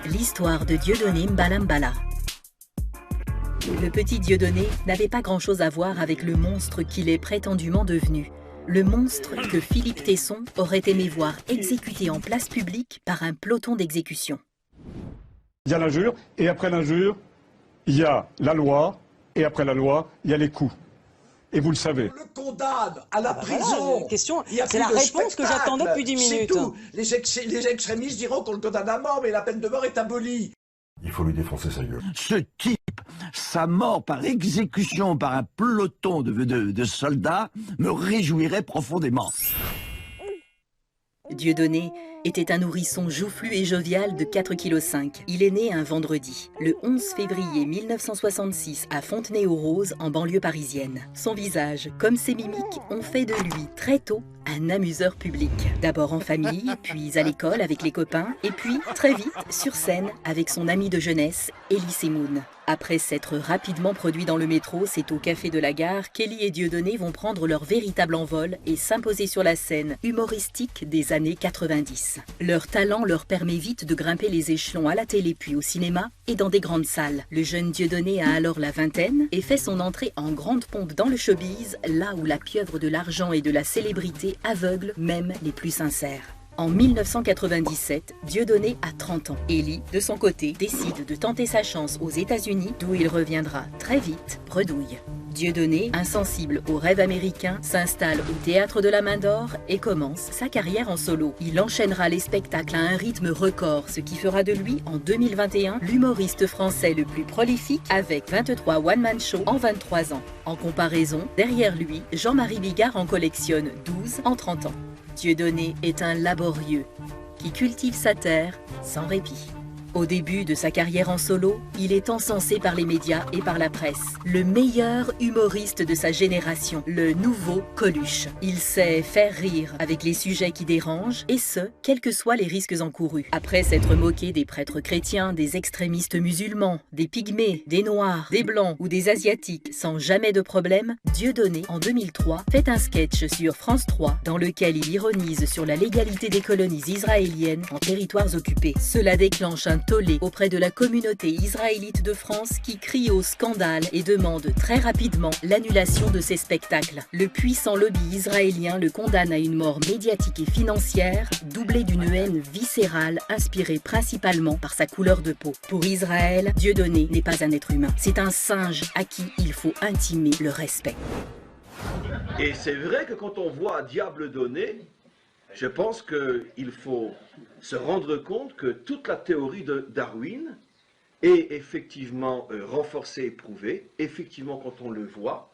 L'histoire de Dieudonné Mbalambala. Le petit Dieudonné n'avait pas grand-chose à voir avec le monstre qu'il est prétendument devenu. Le monstre que Philippe Tesson aurait aimé voir exécuté en place publique par un peloton d'exécution. Il y a l'injure, et après l'injure, il y a la loi, et après la loi, il y a les coups. Et vous le savez. On le condamne à la prison. Voilà, c'est la réponse que j'attendais depuis 10 minutes. Tout. Les extrémistes diront qu'on le condamne à mort, mais la peine de mort est abolie. Il faut lui défoncer sa gueule. Ce type, sa mort par exécution par un peloton de soldats me réjouirait profondément. Dieudonné était un nourrisson joufflu et jovial de 4,5 kg. Il est né un vendredi, le 11 février 1966 à Fontenay-aux-Roses, en banlieue parisienne. Son visage, comme ses mimiques, ont fait de lui, très tôt, un amuseur public. D'abord en famille, puis à l'école avec les copains, et puis, très vite, sur scène avec son ami de jeunesse, Elie Semoun. Après s'être rapidement produit dans le métro, c'est au Café de la Gare qu'Elie et Dieudonné vont prendre leur véritable envol et s'imposer sur la scène humoristique des années 90. Leur talent leur permet vite de grimper les échelons à la télé puis au cinéma et dans des grandes salles. Le jeune Dieudonné a alors la vingtaine et fait son entrée en grande pompe dans le showbiz, là où la pieuvre de l'argent et de la célébrité aveugle même les plus sincères. En 1997, Dieudonné a 30 ans. Elie, de son côté, décide de tenter sa chance aux États-Unis, d'où il reviendra très vite bredouille. Dieudonné, insensible aux rêves américains, s'installe au Théâtre de la Main d'Or et commence sa carrière en solo. Il enchaînera les spectacles à un rythme record, ce qui fera de lui, en 2021, l'humoriste français le plus prolifique avec 23 one-man shows en 23 ans. En comparaison, derrière lui, Jean-Marie Bigard en collectionne 12 en 30 ans. Dieudonné est un laborieux qui cultive sa terre sans répit. Au début de sa carrière en solo, il est encensé par les médias et par la presse. Le meilleur humoriste de sa génération, le nouveau Coluche. Il sait faire rire avec les sujets qui dérangent, et ce, quels que soient les risques encourus. Après s'être moqué des prêtres chrétiens, des extrémistes musulmans, des pygmées, des noirs, des blancs ou des asiatiques, sans jamais de problème, Dieudonné, en 2003, fait un sketch sur France 3 dans lequel il ironise sur la légalité des colonies israéliennes en territoires occupés. Cela déclenche un tollé auprès de la communauté israélite de France qui crie au scandale et demande très rapidement l'annulation de ces spectacles. Le puissant lobby israélien le condamne à une mort médiatique et financière, doublée d'une haine viscérale inspirée principalement par sa couleur de peau. Pour Israël, Dieudonné n'est pas un être humain, c'est un singe à qui il faut intimer le respect. Et c'est vrai que quand on voit Diable donné, je pense qu'il faut se rendre compte que toute la théorie de Darwin est effectivement renforcée et prouvée. Effectivement, quand on le voit,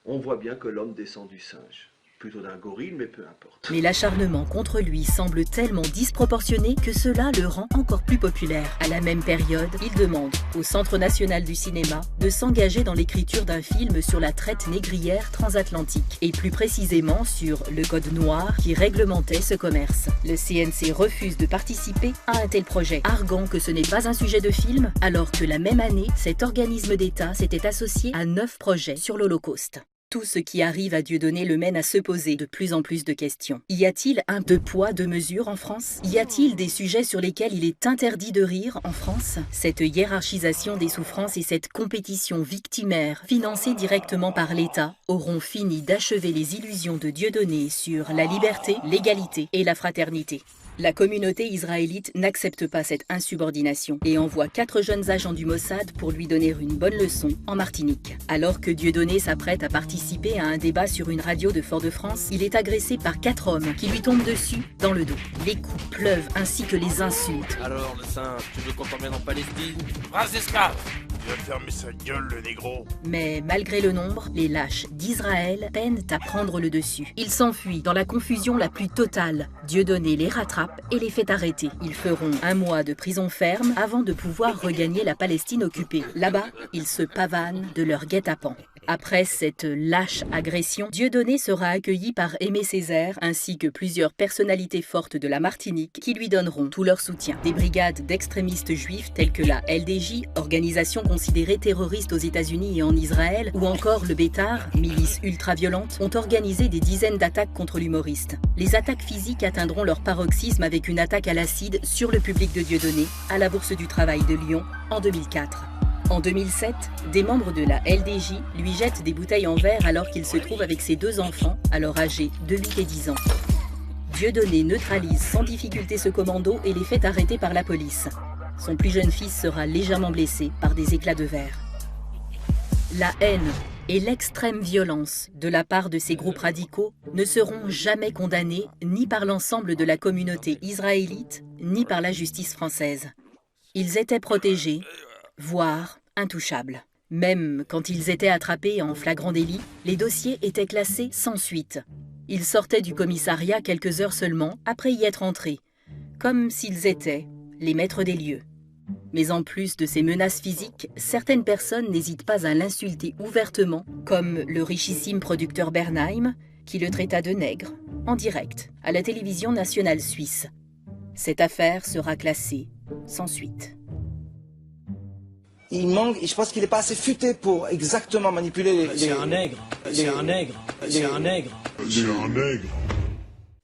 on voit bien que l'homme descend du singe. Plutôt d'un gorille, mais peu importe. Mais l'acharnement contre lui semble tellement disproportionné que cela le rend encore plus populaire. À la même période, il demande au Centre national du cinéma de s'engager dans l'écriture d'un film sur la traite négrière transatlantique, et plus précisément sur le code noir qui réglementait ce commerce. Le CNC refuse de participer à un tel projet, arguant que ce n'est pas un sujet de film, alors que la même année, cet organisme d'État s'était associé à 9 projets sur l'Holocauste. Tout ce qui arrive à Dieudonné le mène à se poser de plus en plus de questions. Y a-t-il un deux poids, deux mesures en France? Y a-t-il des sujets sur lesquels il est interdit de rire en France? Cette hiérarchisation des souffrances et cette compétition victimaire, financée directement par l'État, auront fini d'achever les illusions de Dieudonné sur la liberté, l'égalité et la fraternité. La communauté israélite n'accepte pas cette insubordination et envoie 4 jeunes agents du Mossad pour lui donner une bonne leçon en Martinique. Alors que Dieudonné s'apprête à participer à un débat sur une radio de Fort-de-France, il est agressé par 4 hommes qui lui tombent dessus dans le dos. Les coups pleuvent ainsi que les insultes. Alors le singe, tu veux qu'on t'emmène en Palestine? Race d'esclaves! Il va fermer sa gueule, le négro. Mais malgré le nombre, les lâches d'Israël peinent à prendre le dessus. Ils s'enfuient dans la confusion la plus totale. Dieudonné les rattrape et les fait arrêter. Ils feront 1 mois de prison ferme avant de pouvoir regagner la Palestine occupée. Là-bas, ils se pavanent de leur guet-apens. Après cette lâche agression, Dieudonné sera accueilli par Aimé Césaire ainsi que plusieurs personnalités fortes de la Martinique qui lui donneront tout leur soutien. Des brigades d'extrémistes juifs telles que la LDJ, organisation considérée terroriste aux États-Unis et en Israël, ou encore le Bétard, milice ultra-violente, ont organisé des dizaines d'attaques contre l'humoriste. Les attaques physiques atteindront leur paroxysme avec une attaque à l'acide sur le public de Dieudonné à la Bourse du Travail de Lyon en 2004. En 2007, des membres de la LDJ lui jettent des bouteilles en verre alors qu'il se trouve avec ses 2 enfants, alors âgés de 8 et 10 ans. Dieudonné neutralise sans difficulté ce commando et les fait arrêter par la police. Son plus jeune fils sera légèrement blessé par des éclats de verre. La haine et l'extrême violence de la part de ces groupes radicaux ne seront jamais condamnés ni par l'ensemble de la communauté israélite, ni par la justice française. Ils étaient protégés, voire intouchables. Même quand ils étaient attrapés en flagrant délit, les dossiers étaient classés sans suite. Ils sortaient du commissariat quelques heures seulement après y être entrés, comme s'ils étaient les maîtres des lieux. Mais en plus de ces menaces physiques, certaines personnes n'hésitent pas à l'insulter ouvertement, comme le richissime producteur Bernheim, qui le traita de nègre, en direct, à la télévision nationale suisse. Cette affaire sera classée sans suite. Il manque, je pense qu'il n'est pas assez futé pour exactement manipuler les... C'est un nègre, c'est un nègre, c'est un nègre. C'est un nègre.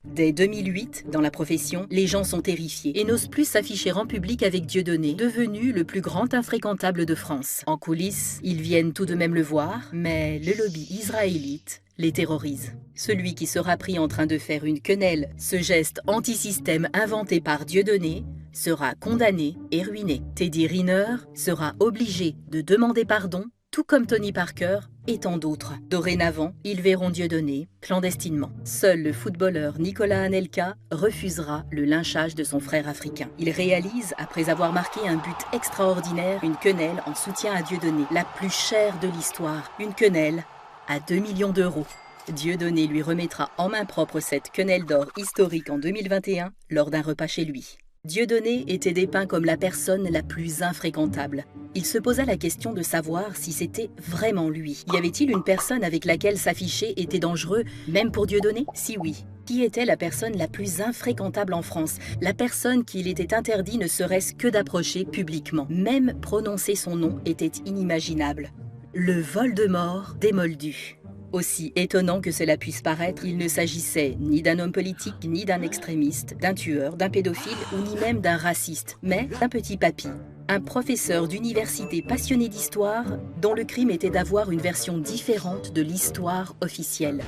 Dès 2008, dans la profession, les gens sont terrifiés et n'osent plus s'afficher en public avec Dieudonné, devenu le plus grand infréquentable de France. En coulisses, ils viennent tout de même le voir, mais le lobby israélite les terrorise. Celui qui sera pris en train de faire une quenelle, ce geste anti-système inventé par Dieudonné, sera condamné et ruiné. Teddy Riner sera obligé de demander pardon, tout comme Tony Parker et tant d'autres. Dorénavant, ils verront Dieudonné clandestinement. Seul le footballeur Nicolas Anelka refusera le lynchage de son frère africain. Il réalise, après avoir marqué un but extraordinaire, une quenelle en soutien à Dieudonné, la plus chère de l'histoire. Une quenelle à 2 millions d'euros. Dieudonné lui remettra en main propre cette quenelle d'or historique en 2021 lors d'un repas chez lui. Dieudonné était dépeint comme la personne la plus infréquentable. Il se posa la question de savoir si c'était vraiment lui. Y avait-il une personne avec laquelle s'afficher était dangereux, même pour Dieudonné? Si oui, qui était la personne la plus infréquentable en France? La personne qu'il était interdit ne serait-ce que d'approcher publiquement. Même prononcer son nom était inimaginable. Le Voldemort des Moldus. Aussi étonnant que cela puisse paraître, il ne s'agissait ni d'un homme politique, ni d'un extrémiste, d'un tueur, d'un pédophile ou ni même d'un raciste, mais d'un petit papy. Un professeur d'université passionné d'histoire dont le crime était d'avoir une version différente de l'histoire officielle.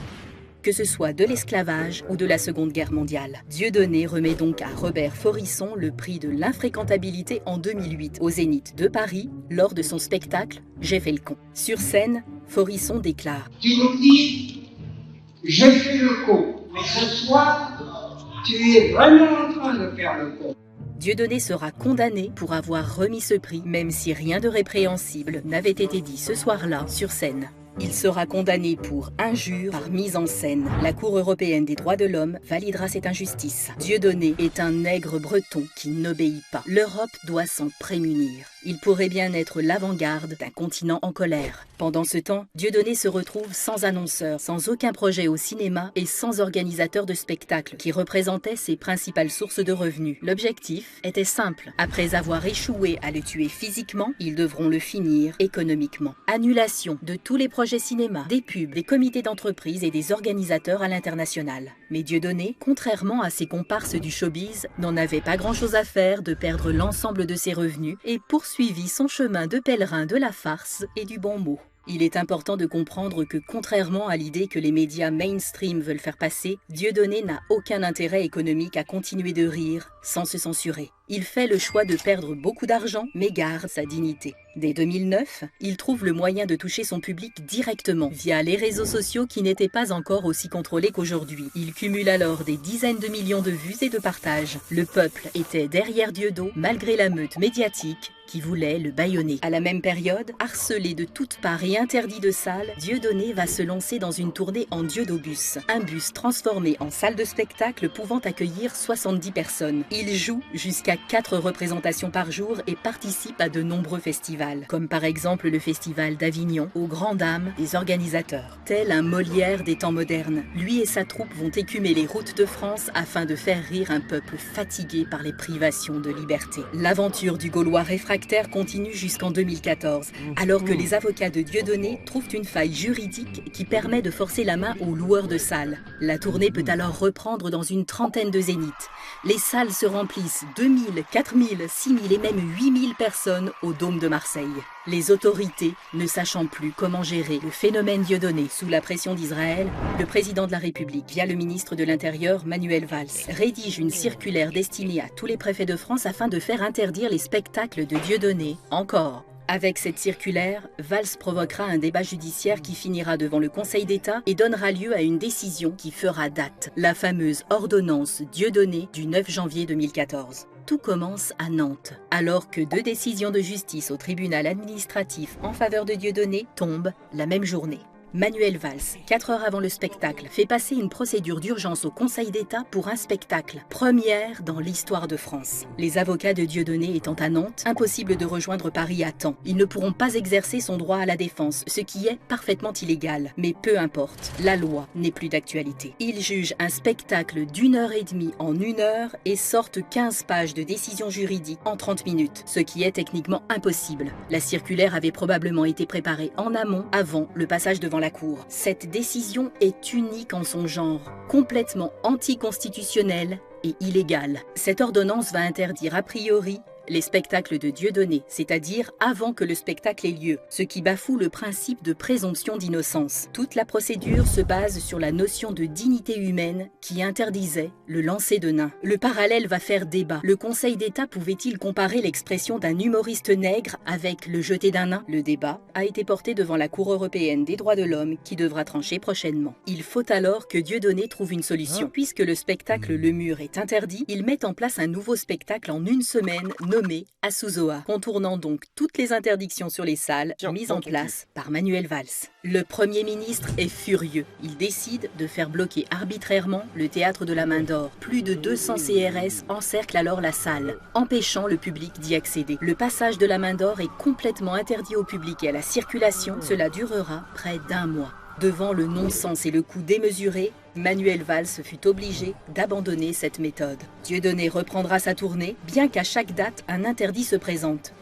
Que ce soit de l'esclavage ou de la Seconde Guerre mondiale. Dieudonné remet donc à Robert Forisson le prix de l'infréquentabilité en 2008 au Zénith de Paris lors de son spectacle « J'ai fait le con ». Sur scène, Forisson déclare « Tu nous dis « J'ai fait le con », mais ce soir, tu es vraiment en train de faire le con ». Dieudonné sera condamné pour avoir remis ce prix, même si rien de répréhensible n'avait été dit ce soir-là sur scène. Il sera condamné pour injure par mise en scène. La Cour européenne des droits de l'homme validera cette injustice. Dieudonné est un nègre breton qui n'obéit pas. L'Europe doit s'en prémunir. Il pourrait bien être l'avant-garde d'un continent en colère. Pendant ce temps, Dieudonné se retrouve sans annonceur, sans aucun projet au cinéma et sans organisateur de spectacle qui représentait ses principales sources de revenus. L'objectif était simple. Après avoir échoué à le tuer physiquement, ils devront le finir économiquement. Annulation de tous les projets cinéma, des pubs, des comités d'entreprise et des organisateurs à l'international. Mais Dieudonné, contrairement à ses comparses du showbiz, n'en avait pas grand-chose à faire de perdre l'ensemble de ses revenus et poursuivit son chemin de pèlerin de la farce et du bon mot. Il est important de comprendre que, contrairement à l'idée que les médias mainstream veulent faire passer, Dieudonné n'a aucun intérêt économique à continuer de rire sans se censurer. Il fait le choix de perdre beaucoup d'argent, mais garde sa dignité. Dès 2009, il trouve le moyen de toucher son public directement via les réseaux sociaux qui n'étaient pas encore aussi contrôlés qu'aujourd'hui. Il cumule alors des dizaines de millions de vues et de partages. Le peuple était derrière Dieudonné malgré la meute médiatique qui voulait le bâillonner. À la même période, harcelé de toutes parts et interdit de salle, Dieudonné va se lancer dans une tournée en Dieudobus, un bus transformé en salle de spectacle pouvant accueillir 70 personnes. Il joue jusqu'à a 4 représentations par jour et participe à de nombreux festivals, comme par exemple le festival d'Avignon, aux grandes dames des organisateurs. Tel un Molière des temps modernes, lui et sa troupe vont écumer les routes de France afin de faire rire un peuple fatigué par les privations de liberté. L'aventure du Gaulois réfractaire continue jusqu'en 2014, alors que les avocats de Dieudonné trouvent une faille juridique qui permet de forcer la main aux loueurs de salles. La tournée peut alors reprendre dans une trentaine de zéniths. Les salles se remplissent 2000, 4000, 6000 et même 8000 personnes au Dôme de Marseille. Les autorités ne sachant plus comment gérer le phénomène Dieudonné sous la pression d'Israël, le président de la République, via le ministre de l'Intérieur Manuel Valls, rédige une circulaire destinée à tous les préfets de France afin de faire interdire les spectacles de Dieudonné encore. Avec cette circulaire, Valls provoquera un débat judiciaire qui finira devant le Conseil d'État et donnera lieu à une décision qui fera date, la fameuse ordonnance Dieudonné du 9 janvier 2014. Tout commence à Nantes, alors que 2 décisions de justice au tribunal administratif en faveur de Dieudonné tombent la même journée. Manuel Valls, 4 heures avant le spectacle, fait passer une procédure d'urgence au Conseil d'État pour un spectacle, première dans l'histoire de France. Les avocats de Dieudonné étant à Nantes, impossible de rejoindre Paris à temps. Ils ne pourront pas exercer son droit à la défense, ce qui est parfaitement illégal. Mais peu importe, la loi n'est plus d'actualité. Ils jugent un spectacle d'1h30 en 1 heure et sortent 15 pages de décision juridique en 30 minutes, ce qui est techniquement impossible. La circulaire avait probablement été préparée en amont, avant le passage devant la Cour. Cette décision est unique en son genre, complètement anticonstitutionnelle et illégale. Cette ordonnance va interdire a priori les spectacles de Dieudonné, c'est-à-dire avant que le spectacle ait lieu, ce qui bafoue le principe de présomption d'innocence. Toute la procédure se base sur la notion de dignité humaine qui interdisait le lancer de nains. Le parallèle va faire débat. Le Conseil d'État pouvait-il comparer l'expression d'un humoriste nègre avec le jeté d'un nain? Le débat a été porté devant la Cour européenne des droits de l'homme qui devra trancher prochainement. Il faut alors que Dieudonné trouve une solution. Puisque le spectacle Le Mur est interdit, il met en place un nouveau spectacle en 1 semaine nommé Asuzoa, contournant donc toutes les interdictions sur les salles mises en place par Manuel Valls. Le Premier ministre est furieux. Il décide de faire bloquer arbitrairement le théâtre de la Main d'Or. Plus de 200 CRS encerclent alors la salle, empêchant le public d'y accéder. Le passage de la Main d'Or est complètement interdit au public et à la circulation. Cela durera près d'1 mois. Devant le non-sens et le coût démesuré, Manuel Valls fut obligé d'abandonner cette méthode. Dieudonné reprendra sa tournée, bien qu'à chaque date, un interdit se présente.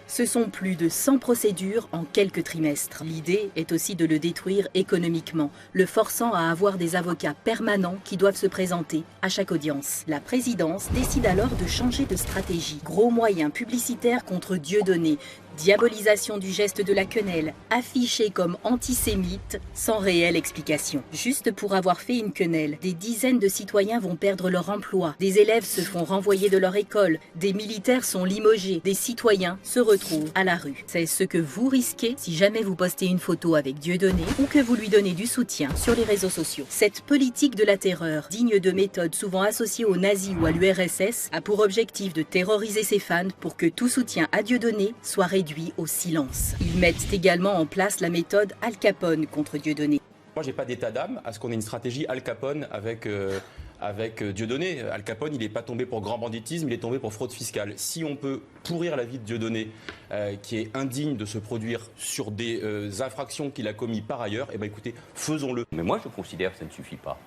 Ce sont plus de 100 procédures en quelques trimestres. L'idée est aussi de le détruire économiquement, le forçant à avoir des avocats permanents qui doivent se présenter à chaque audience. La présidence décide alors de changer de stratégie. Gros moyens publicitaires contre Dieudonné, diabolisation du geste de la quenelle, affiché comme antisémite, sans réelle explication. Juste pour avoir fait une quenelle, des dizaines de citoyens vont perdre leur emploi, des élèves se font renvoyer de leur école, des militaires sont limogés, des citoyens se retrouvent à la rue. C'est ce que vous risquez si jamais vous postez une photo avec Dieudonné ou que vous lui donnez du soutien sur les réseaux sociaux. Cette politique de la terreur, digne de méthodes souvent associées aux nazis ou à l'URSS, a pour objectif de terroriser ses fans pour que tout soutien à Dieudonné soit réduit au silence. Ils mettent également en place la méthode Al Capone contre Dieudonné. Moi, j'ai pas d'état d'âme à ce qu'on ait une stratégie Al Capone avec Dieudonné. Al Capone, il n'est pas tombé pour grand banditisme, il est tombé pour fraude fiscale. Si on peut pourrir la vie de Dieudonné, qui est indigne de se produire sur des infractions qu'il a commises par ailleurs, eh ben écoutez, faisons-le. Mais moi, je considère que ça ne suffit pas.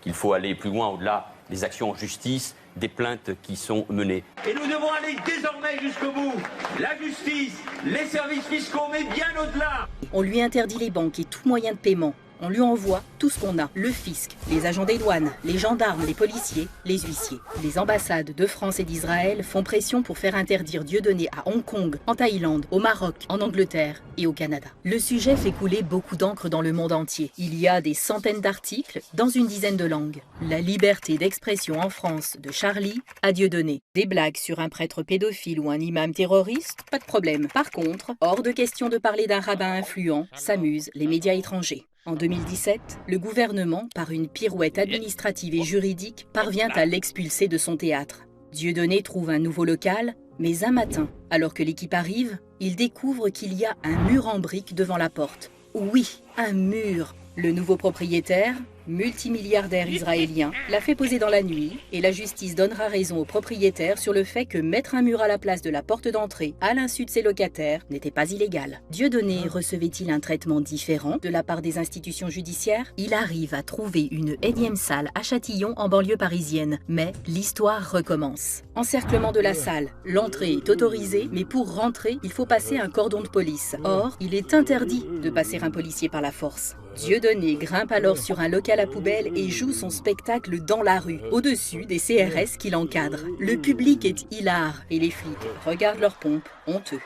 Qu'il faut aller plus loin, au-delà des actions en justice, des plaintes qui sont menées. Et nous devons aller désormais jusqu'au bout. La justice, les services fiscaux, mais bien au-delà. On lui interdit les banques et tout moyen de paiement. On lui envoie tout ce qu'on a, le fisc, les agents des douanes, les gendarmes, les policiers, les huissiers. Les ambassades de France et d'Israël font pression pour faire interdire Dieudonné à Hong Kong, en Thaïlande, au Maroc, en Angleterre et au Canada. Le sujet fait couler beaucoup d'encre dans le monde entier. Il y a des centaines d'articles dans une dizaine de langues. La liberté d'expression en France de Charlie à Dieudonné. Des blagues sur un prêtre pédophile ou un imam terroriste, pas de problème. Par contre, hors de question de parler d'un rabbin influent, s'amusent les médias étrangers. En 2017, le gouvernement, par une pirouette administrative et juridique, parvient à l'expulser de son théâtre. Dieudonné trouve un nouveau local, mais un matin, alors que l'équipe arrive, il découvre qu'il y a un mur en briques devant la porte. Oui, un mur. Le nouveau propriétaire multimilliardaire israélien, l'a fait poser dans la nuit et la justice donnera raison aux propriétaires sur le fait que mettre un mur à la place de la porte d'entrée à l'insu de ses locataires n'était pas illégal. Dieudonné recevait-il un traitement différent de la part des institutions judiciaires? Il arrive à trouver une énième salle à Châtillon en banlieue parisienne, mais l'histoire recommence. Encerclement de la salle, l'entrée est autorisée, mais pour rentrer, il faut passer un cordon de police. Or, il est interdit de passer un policier par la force. Dieudonné grimpe alors sur un local à poubelle et joue son spectacle dans la rue, au-dessus des CRS qui l'encadrent. Le public est hilar et les flics regardent leur pompe honteux.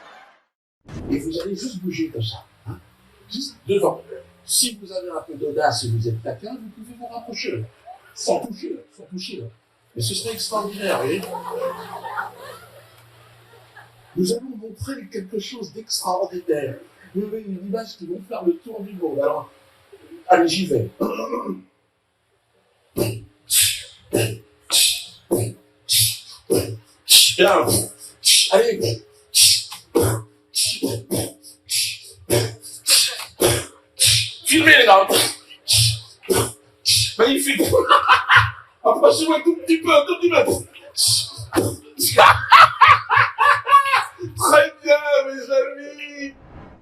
Et vous allez juste bouger comme ça, hein, juste devant. Si vous avez un peu d'audace et vous êtes taquin, vous pouvez vous rapprocher, sans toucher. Mais ce serait extraordinaire, vous voyez. Nous allons montrer quelque chose d'extraordinaire. Vous avez une image qui va faire le tour du monde. Alors, allez, j'y vais. Bien. Allez. Filmez les gars. Magnifique. Approchez-moi un tout petit peu. Très bien, mes amis.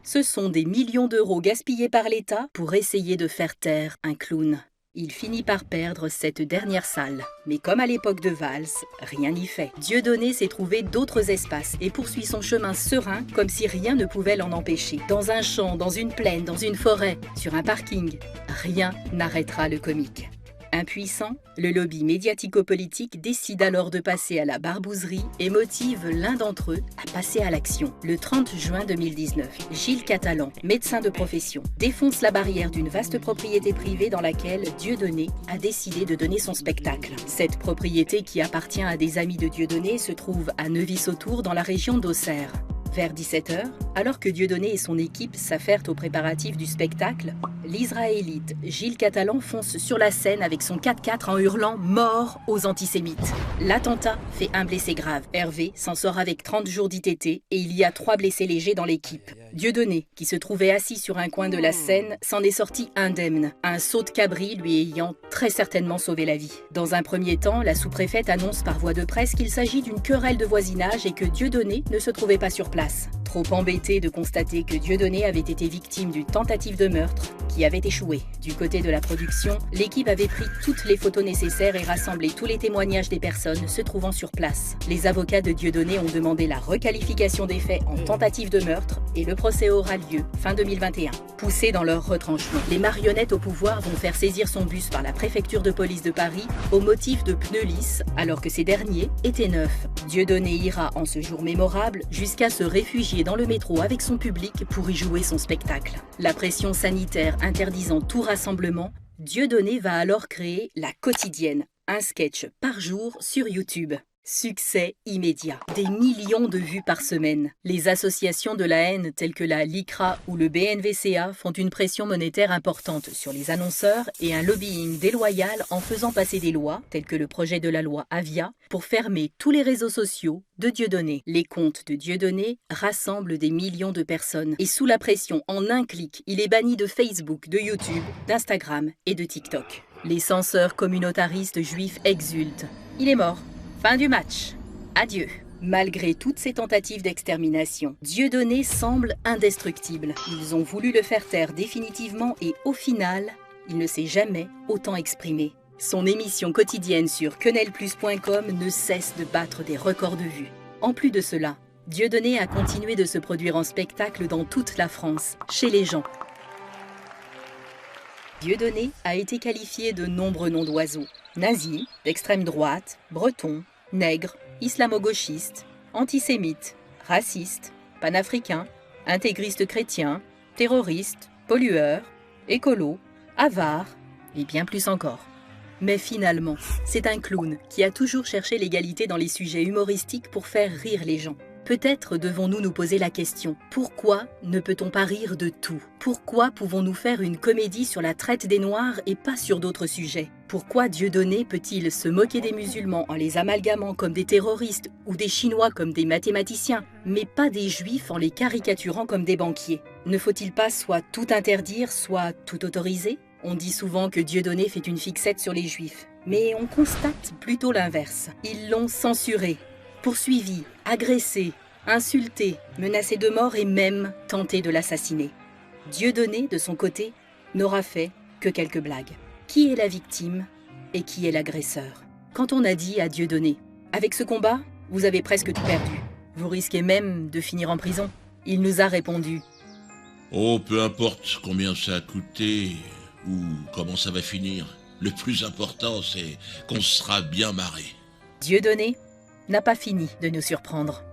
Ce sont des millions d'euros gaspillés par l'État pour essayer de faire taire un clown. Il finit par perdre cette dernière salle. Mais comme à l'époque de Valls, rien n'y fait. Dieudonné s'est trouvé d'autres espaces et poursuit son chemin serein comme si rien ne pouvait l'en empêcher. Dans un champ, dans une plaine, dans une forêt, sur un parking, rien n'arrêtera le comique. Impuissant, le lobby médiatico-politique décide alors de passer à la barbouzerie et motive l'un d'entre eux à passer à l'action. Le 30 juin 2019, Gilles Catalan, médecin de profession, défonce la barrière d'une vaste propriété privée dans laquelle Dieudonné a décidé de donner son spectacle. Cette propriété qui appartient à des amis de Dieudonné se trouve à Neuvy-Sautour dans la région d'Auxerre. Vers 17h, alors que Dieudonné et son équipe s'affairent aux préparatifs du spectacle, l'israélite Gilles Catalan fonce sur la scène avec son 4x4 en hurlant « Mort aux antisémites ». L'attentat fait un blessé grave. Hervé s'en sort avec 30 jours d'ITT et il y a 3 blessés légers dans l'équipe. Dieudonné, qui se trouvait assis sur un coin de la scène, s'en est sorti indemne, un saut de cabri lui ayant très certainement sauvé la vie. Dans un premier temps, la sous-préfète annonce par voie de presse qu'il s'agit d'une querelle de voisinage et que Dieudonné ne se trouvait pas sur place. Trop embêté de constater que Dieudonné avait été victime d'une tentative de meurtre qui avait échoué. Du côté de la production, l'équipe avait pris toutes les photos nécessaires et rassemblé tous les témoignages des personnes se trouvant sur place. Les avocats de Dieudonné ont demandé la requalification des faits en tentative de meurtre et le procès aura lieu fin 2021. Poussés dans leur retranchement, les marionnettes au pouvoir vont faire saisir son bus par la préfecture de police de Paris au motif de pneus lisses alors que ces derniers étaient neufs. Dieudonné ira en ce jour mémorable jusqu'à se réfugier dans le métro avec son public pour y jouer son spectacle. La pression sanitaire interdisant tout rassemblement, Dieudonné va alors créer La Quotidienne, un sketch par jour sur YouTube. Succès immédiat. Des millions de vues par semaine. Les associations de la haine telles que la LICRA ou le BNVCA font une pression monétaire importante sur les annonceurs et un lobbying déloyal en faisant passer des lois, telles que le projet de la loi Avia, pour fermer tous les réseaux sociaux de Dieudonné. Les comptes de Dieudonné rassemblent des millions de personnes et sous la pression, en un clic, il est banni de Facebook, de YouTube, d'Instagram et de TikTok. Les censeurs communautaristes juifs exultent. Il est mort. Fin du match. Adieu. Malgré toutes ces tentatives d'extermination, Dieudonné semble indestructible. Ils ont voulu le faire taire définitivement et au final, il ne s'est jamais autant exprimé. Son émission quotidienne sur quenelplus.com ne cesse de battre des records de vues. En plus de cela, Dieudonné a continué de se produire en spectacle dans toute la France, chez les gens. Dieudonné a été qualifié de nombreux noms d'oiseaux. Nazi, d'extrême droite, breton, nègre, islamo-gauchiste, antisémite, raciste, panafricain, intégriste chrétien, terroriste, pollueur, écolo, avare et bien plus encore. Mais finalement, c'est un clown qui a toujours cherché l'égalité dans les sujets humoristiques pour faire rire les gens. Peut-être devons-nous nous poser la question, pourquoi ne peut-on pas rire de tout? Pourquoi pouvons-nous faire une comédie sur la traite des Noirs et pas sur d'autres sujets? Pourquoi Dieudonné peut-il se moquer des musulmans en les amalgamant comme des terroristes ou des Chinois comme des mathématiciens, mais pas des Juifs en les caricaturant comme des banquiers? Ne faut-il pas soit tout interdire, soit tout autoriser? On dit souvent que Dieudonné fait une fixette sur les Juifs, mais on constate plutôt l'inverse. Ils l'ont censuré, poursuivi, agressé, insulté, menacé de mort et même tenté de l'assassiner. Dieudonné, de son côté, n'aura fait que quelques blagues. Qui est la victime et qui est l'agresseur? Quand on a dit à Dieudonné « Avec ce combat, vous avez presque tout perdu. Vous risquez même de finir en prison », il nous a répondu « Oh, peu importe combien ça a coûté ou comment ça va finir. Le plus important, c'est qu'on sera bien marré. » Dieudonné n'a pas fini de nous surprendre.